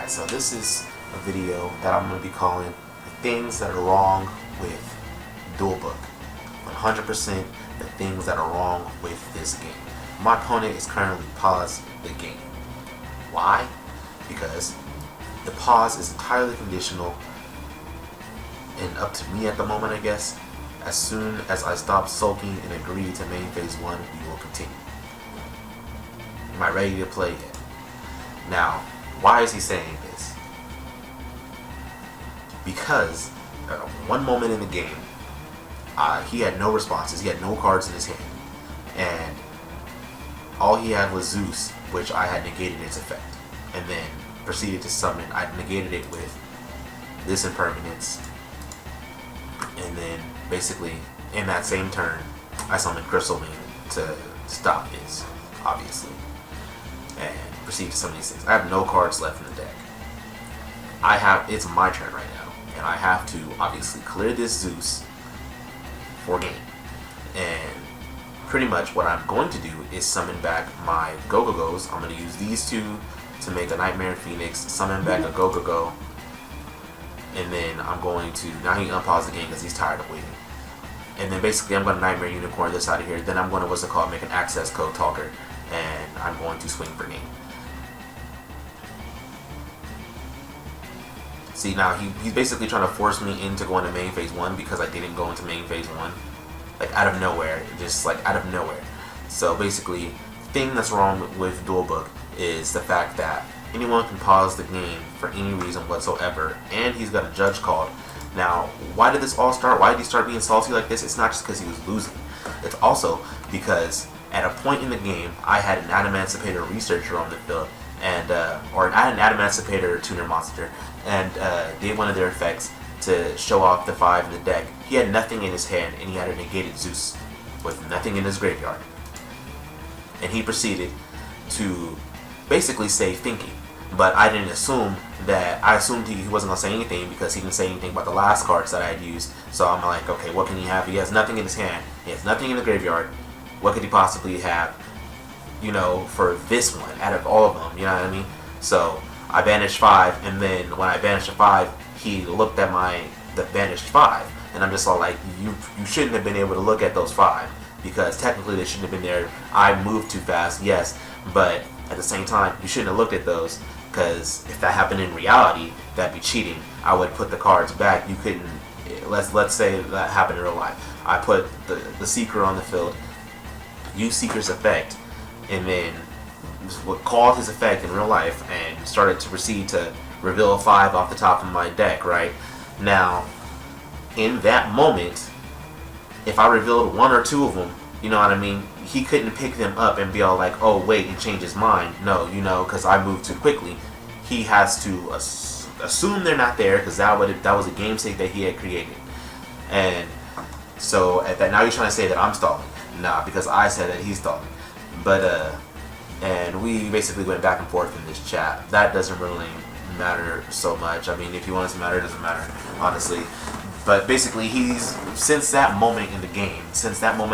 Alright, so this is a video that I'm going to be calling the things that are wrong with Duel Book. 100% the things that are wrong with this game. My opponent is currently paused the game. Why? Because the pause is entirely conditional and up to me at the moment, I guess. As soon as I stop sulking and agree to main phase 1, we will continue. Am I ready to play yet? Now, why is he saying this? Because at one moment in the game, he had no responses, he had no cards in his hand, and all he had was Zeus, which I had negated its effect, and then proceeded to summon. I negated it with this impermanence, and then basically in that same turn, I summoned Crystal Beam to stop his, obviously, and proceed to summon these things. I have no cards left in the deck. It's my turn right now, and I have to obviously clear this Zeus for game. And pretty much what I'm going to do is summon back my Go-Go-Go's. I'm going to use these two to make a Nightmare Phoenix, summon back a Go-Go-Go, and then I'm going to, now he unpause the game because he's tired of waiting. And then basically I'm going to Nightmare Unicorn this out of here. Then I'm going to, make an access code talker, and I'm going to swing for game. See, now he's basically trying to force me into going to main phase 1 because I didn't go into main phase 1. Like out of nowhere, just like out of nowhere. So basically, the thing that's wrong with Duel Book is the fact that anyone can pause the game for any reason whatsoever, and he's got a judge called. Now, why did this all start? Why did he start being salty like this? It's not just because he was losing. It's also because at a point in the game, I had an Adamancipator Researcher on the field, and or I had an Adamancipator Tuner Monster, and did one of their effects to show off the 5 in the deck. He had nothing in his hand, and he had a negated Zeus with nothing in his graveyard. And he proceeded to basically say thinking. But I didn't assume that, I assumed he wasn't going to say anything because he didn't say anything about the last cards that I had used. So I'm like, okay, what can he have? He has nothing in his hand. He has nothing in the graveyard. What could he possibly have, you know, for this one out of all of them? You know what I mean? So I banished 5, and then when I banished a 5, he looked at the banished 5, and I'm just all like, you shouldn't have been able to look at those 5 because technically they shouldn't have been there. I moved too fast, yes, but at the same time, you shouldn't have looked at those because if that happened in reality, that'd be cheating. I would put the cards back. You couldn't. Let's say that happened in real life. I put the Seeker on the field, used Seeker's effect, and then called his effect in real life and started to proceed to reveal a 5 off the top of my deck, right? Now, in that moment, if I revealed 1 or 2 of them, you know what I mean, he couldn't pick them up and be all like, oh wait, and change his mind. No, you know, because I moved too quickly. He has to assume they're not there because that was a game state that he had created. And so at that, now he's trying to say that I'm stalling. Nah, because I said that he's stalling. But and we basically went back and forth in this chat. That doesn't really matter so much. I mean, if you want it to matter, it doesn't matter, honestly. But basically, since that moment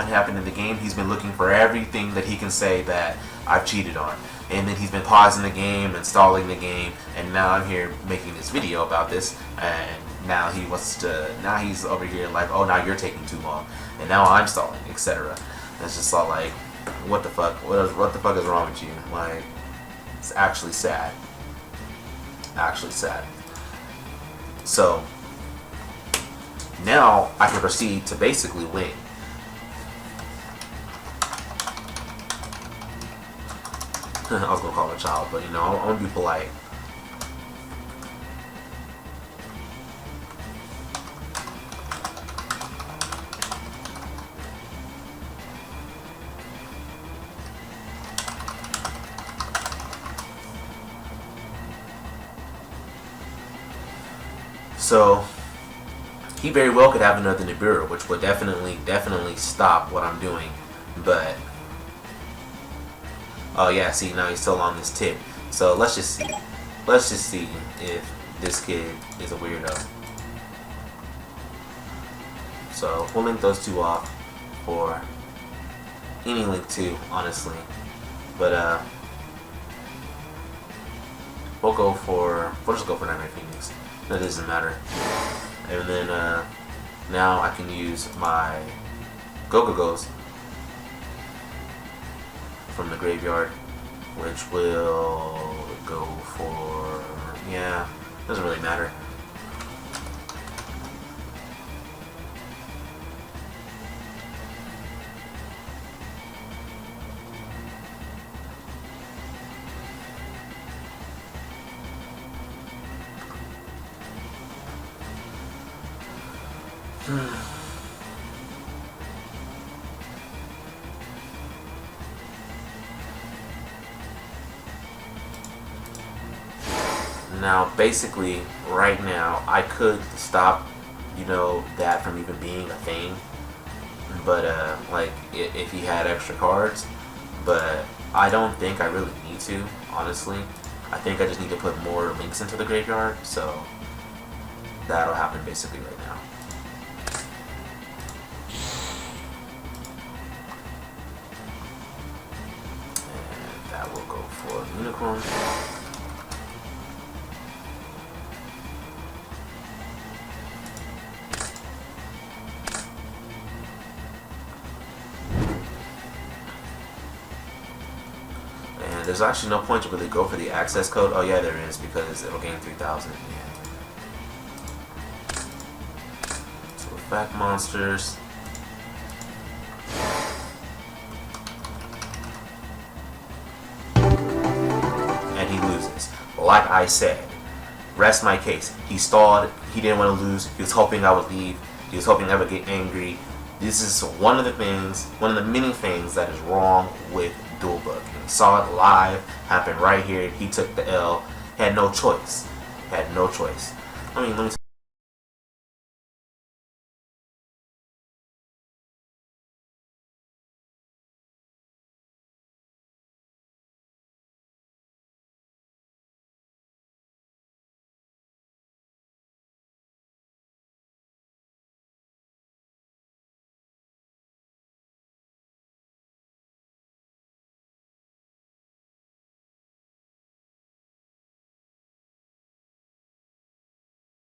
happened in the game, he's been looking for everything that he can say that I've cheated on. And then he's been pausing the game and stalling the game, and now I'm here making this video about this, and now now he's over here like, oh, now you're taking too long, and now I'm stalling, etc. It's just all like, what the fuck? What the fuck is wrong with you? Like, it's actually sad. Actually sad. So now I can proceed to basically win. I was gonna call him a child, but you know, I'm gonna be polite. So he very well could have another Nibiru, which would definitely stop what I'm doing. But oh yeah, see, now he's still on this tip. So let's just see if this kid is a weirdo. So we'll link those 2 off for any link to, honestly. But We'll just go for Nightmare Phoenix. That doesn't matter. And then now I can use my Go-Go-Go's from the graveyard, which will go for, yeah, doesn't really matter. Now, basically, right now, I could stop, that from even being a thing. But, like, if he had extra cards. But I don't think I really need to, honestly. I think I just need to put more links into the graveyard. So, that'll happen basically right now. And that will go for Unicorn. There's actually no point to really go for the access code. Oh yeah, there is, because it'll gain 3,000. Yeah. So back monsters. And he loses. Like I said, rest my case. He stalled. He didn't want to lose. He was hoping I would leave. He was hoping I would get angry. This is one of the many things that is wrong with Duel Book. He saw it live, happened right here. He took the L. Had no choice. I mean, let me